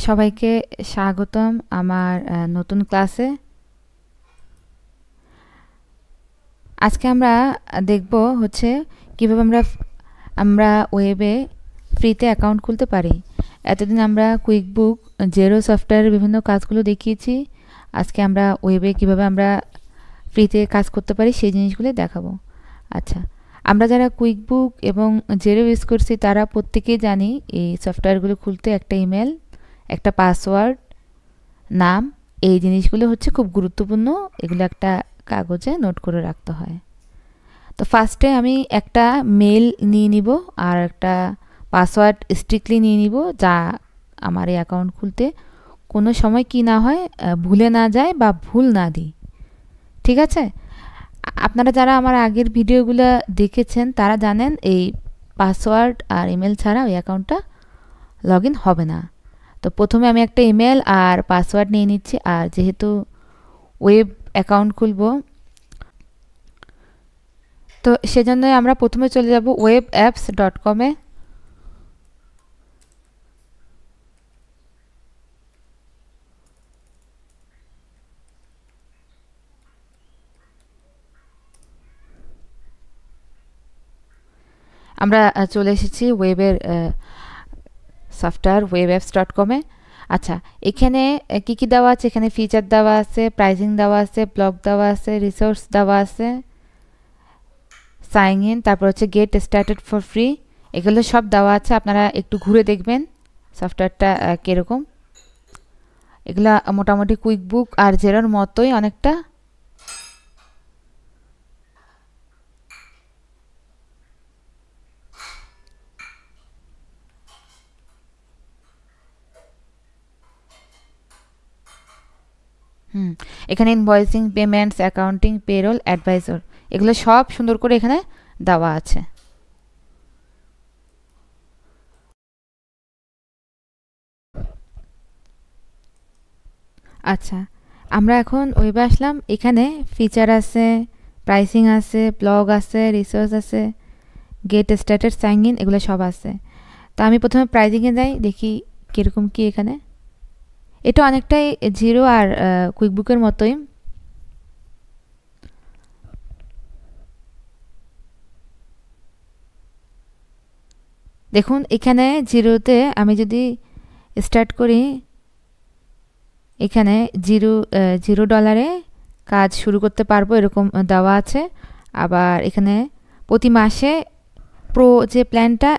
সবাইকে স্বাগতম আমার নতুন ক্লাসে। আজকে আমরা দেখব হচ্ছে কিভাবে আমরা ওয়েবে ফ্রিতে অ্যাকাউন্ট খুলতে পারি। এতদিন আমরা কুইকবুক জেরো সফটওয়্যারের বিভিন্ন কাজগুলো দেখিয়েছি। আজকে আমরা ওয়েবে কিভাবে আমরা ফ্রিতে কাজ করতে পারি সেই জিনিসগুলো দেখাবো। আচ্ছা, আমরা যারা কুইকবুক এবং জেরো ইউজ করছি তারা প্রত্যেকেই জানি এই সফটওয়্যারগুলো খুলতে একটা ইমেল, একটা পাসওয়ার্ড, নাম, এই জিনিসগুলো হচ্ছে খুব গুরুত্বপূর্ণ। এগুলো একটা কাগজে নোট করে রাখতে হয়। তো ফার্স্টে আমি একটা মেল নিয়ে নিব আর একটা পাসওয়ার্ড স্ট্রিক্টলি নিয়ে নিব, যা আমার এই অ্যাকাউন্ট খুলতে কোনো সময় কি না হয়, ভুলে না যায় বা ভুল না দিই। ঠিক আছে? আপনারা যারা আমার আগের ভিডিওগুলো দেখেছেন তারা জানেন এই পাসওয়ার্ড আর ইমেল ছাড়া ওই অ্যাকাউন্টটা লগ ইন হবে না। তো প্রথমে আমি একটা ইমেল আর পাসওয়ার্ড নিয়ে নিচ্ছি। আর যেহেতু ওয়েব অ্যাকাউন্ট খুলব, তো সেজন্যই আমরা প্রথমে চলে যাব webapps.com-এ। আমরা চলে এসেছি ওয়েবের সফটওয়্যার webapps.com-এ। আচ্ছা, এখানে কি কি দেওয়া আছে? এখানে ফিচার দেওয়া আছে, প্রাইসিং দেওয়া আছে, ব্লগ দেওয়া আছে, রিসোর্স দেওয়া আছে, সাইন ইন, তারপর হচ্ছে গেট স্টার্টেড ফর ফ্রি। এগুলো সব দেওয়া আছে। আপনারা একটু ঘুরে দেখবেন সফটওয়্যারটা কীরকম। এগুলা মোটামুটি কুইকবুক আর জেরোর মতোই অনেকটা। এখানে invoicing, payments, accounting, payroll, adviser, এগুলো সব সুন্দর করে এখানে দেওয়া আছে। আচ্ছা, আমরা এখন ওয়েবে আসলাম। এখানে ফিচার আছে, প্রাইসিং আছে, ব্লগ আছে, রিসোর্স আছে, গেট স্টার্টেড, সাইন ইন, এগুলো সব আছে। তো আমি প্রথমে প্রাইসিংয়ে যাই, দেখি কীরকম কি এখানে। এটা অনেকটাই জিরো আর কুইকবুকের মতোই। দেখুন এখানে জিরোতে আমি যদি স্টার্ট করি, এখানে $0 কাজ শুরু করতে পারবো এরকম দেওয়া আছে। আবার এখানে প্রতি মাসে প্রো যে প্ল্যানটা,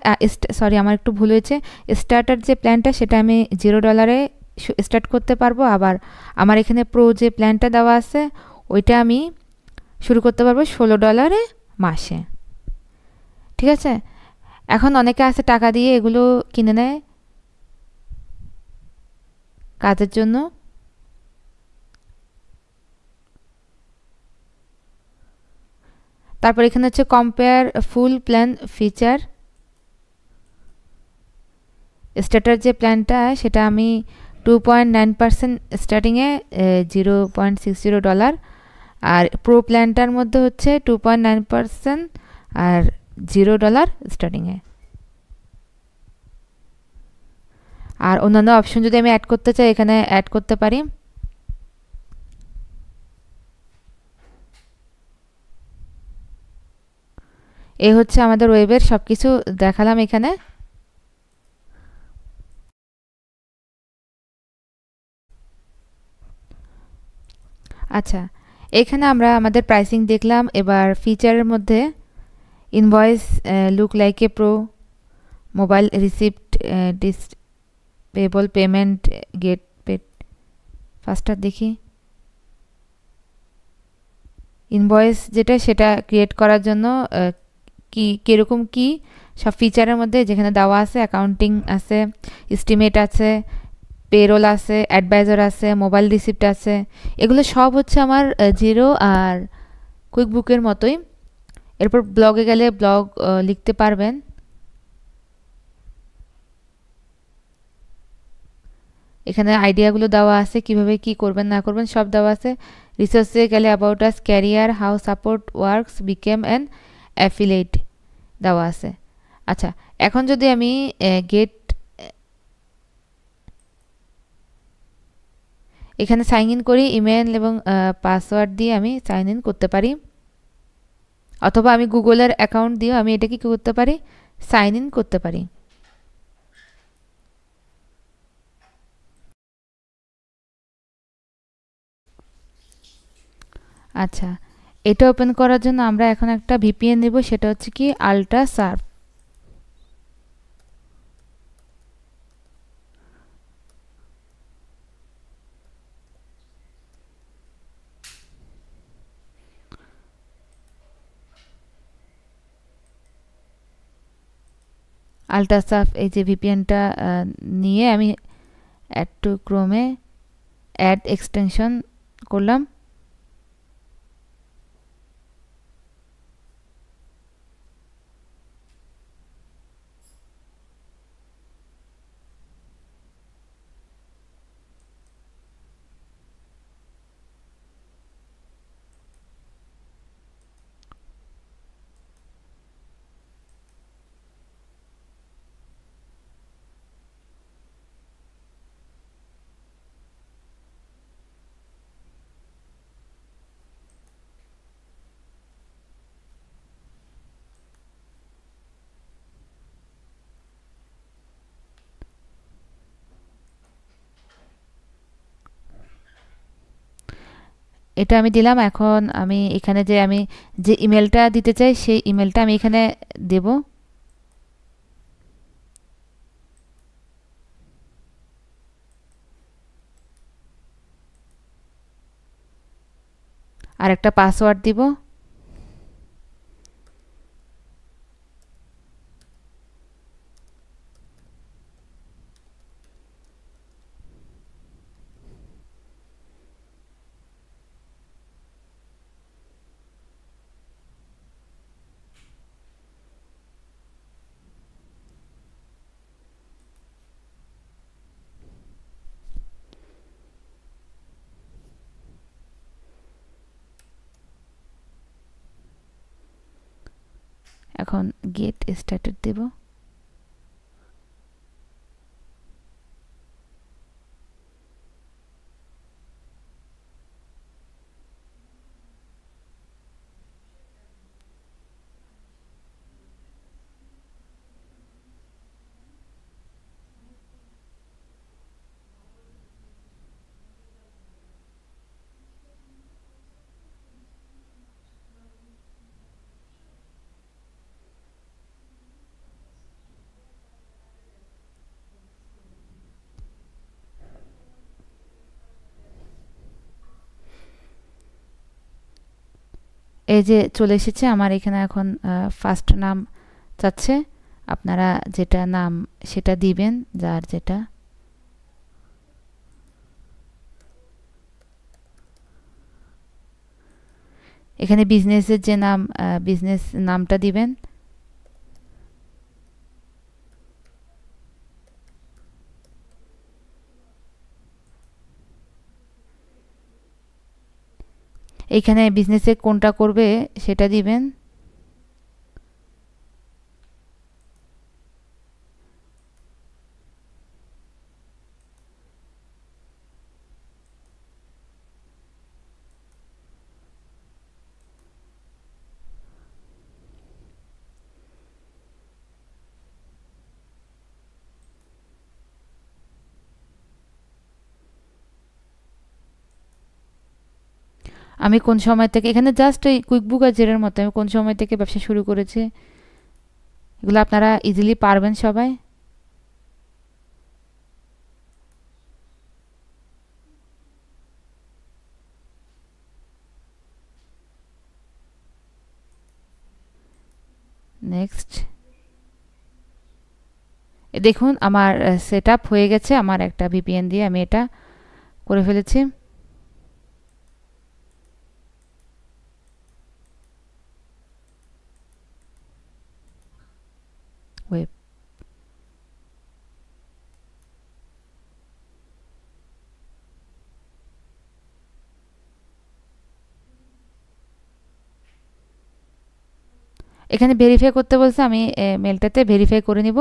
সরি আমার একটু ভুল হয়েছে, স্টার্টার যে প্ল্যানটা সেটা আমি $0 স্টার্ট করতে পারবো। আবার আমার এখানে প্রো যে প্ল্যানটা দেওয়া আছে ওইটা আমি শুরু করতে পারবো $16 মাসে। ঠিক আছে? এখন অনেকে আছে টাকা দিয়ে এগুলো কিনে নেয় কাজের জন্য। তারপর এখানে হচ্ছে কম্পেয়ার ফুল প্ল্যান ফিচার। স্টার্টার যে প্ল্যানটা সেটা আমি 2.9% স্টার্টিংয়ে $0.60, আর প্রো প্ল্যানটার মধ্যে হচ্ছে 2.9% আর $0 স্টার্টিংয়ে। আর অন্যান্য অপশন যদি আমি অ্যাড করতে চাই এখানে অ্যাড করতে পারি। এই হচ্ছে আমাদের ওয়েবের সব কিছু দেখালাম এখানে। আচ্ছা, এখানে আমরা আমাদের প্রাইসিং দেখলাম। এবার ফিচারের মধ্যে invoice look like a pro, mobile receipt, disposable payment, get paid. ফার্স্টটা দেখি ইনভয়েস যেটা সেটা ক্রিয়েট করার জন্য কি কীরকম কি সব ফিচারের মধ্যে যেখানে দেওয়া আছে, অ্যাকাউন্টিং আছে, এস্টিমেট আছে, পেরোল আছে, অ্যাডভাইজার আছে, মোবাইল রিসিপ্ট আছে, এগুলো সব হচ্ছে আমার জিরো আর কুইকবুকের মতোই। এরপর ব্লগে গেলে ব্লগ লিখতে পারবেন। এখানে আইডিয়াগুলো দেওয়া আছে, কিভাবে কি করবেন না করবেন সব দেওয়া আছে। রিসোর্সে গেলে about us, career, how support works, became an affiliate দেওয়া আছে। আচ্ছা, এখন যদি আমি গেট এখানে সাইন ইন করি, ইমেল এবং পাসওয়ার্ড দিয়ে আমি সাইন ইন করতে পারি, অথবা আমি গুগলের অ্যাকাউন্ট দিয়েও আমি এটাকে কি করতে পারি, সাইন ইন করতে পারি। আচ্ছা, এটা ওপেন করার জন্য আমরা এখন একটা ভিপিএন নেব, সেটা হচ্ছে কি আল্ট্রাসার্ভ। আল্ট্রাসার্ভ এই যে ভিপিএনটা নিয়ে আমি অ্যাড টু ক্রোমে অ্যাড এক্সটেনশন করলাম। এটা আমি দিলাম। এখন আমি এখানে যে ইমেলটা দিতে চাই সেই ইমেলটা আমি এখানে দেব। আর একটা পাসওয়ার্ড দিব। এখন গেট স্টার্টেড দেব। এই যে চলে এসেছে আমার এখানে। এখন ফার্স্ট নাম চাচ্ছে, আপনারা যেটা নাম সেটা দিবেন, যার যেটা। এখানে বিজনেসের যে নাম, বিজনেস নামটা দিবেন। এইখানে বিজনেসে কোনটা করবে সেটা দিবেন। আমি কোন সময় থেকে, এখানে জাস্ট ওই কুইকবুক আর জেরের মতো, আমি কোন সময় থেকে ব্যবসা শুরু করেছি, এগুলো আপনারা ইজিলি পারবেন সবাই। নেক্সট। দেখুন আমার সেট আপ হয়ে গেছে। আমার একটা ভিপিএন দিয়ে আমি এটা করে ফেলেছি। ওয়েব। এখানে ভেরিফাই করতে বলছে, আমি মেলটাতে ভেরিফাই করে নিব,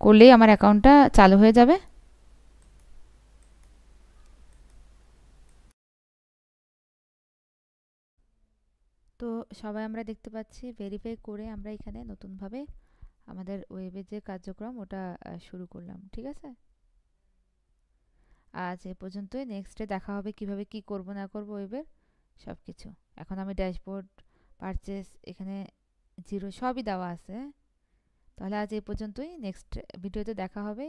করলেই আমার অ্যাকাউন্টটা চালু হয়ে যাবে। তো সবাই আমরা দেখতে পাচ্ছি ভেরিফাই করে আমরা এখানে নতুনভাবে আমাদের ওয়েবের যে কার্যক্রম ওটা শুরু করলাম। ঠিক আছে, আজ এ পর্যন্তই। নেক্সটে দেখা হবে কিভাবে কি করব না করব ওয়েবের সব কিছু। এখন আমি ড্যাশবোর্ড, পারচেস, এখানে জিরো সবই দেওয়া আছে। তাহলে আজ এই পর্যন্তই। নেক্সট ভিডিওতে দেখা হবে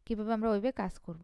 কিভাবে আমরা ওয়েবে কাজ করব।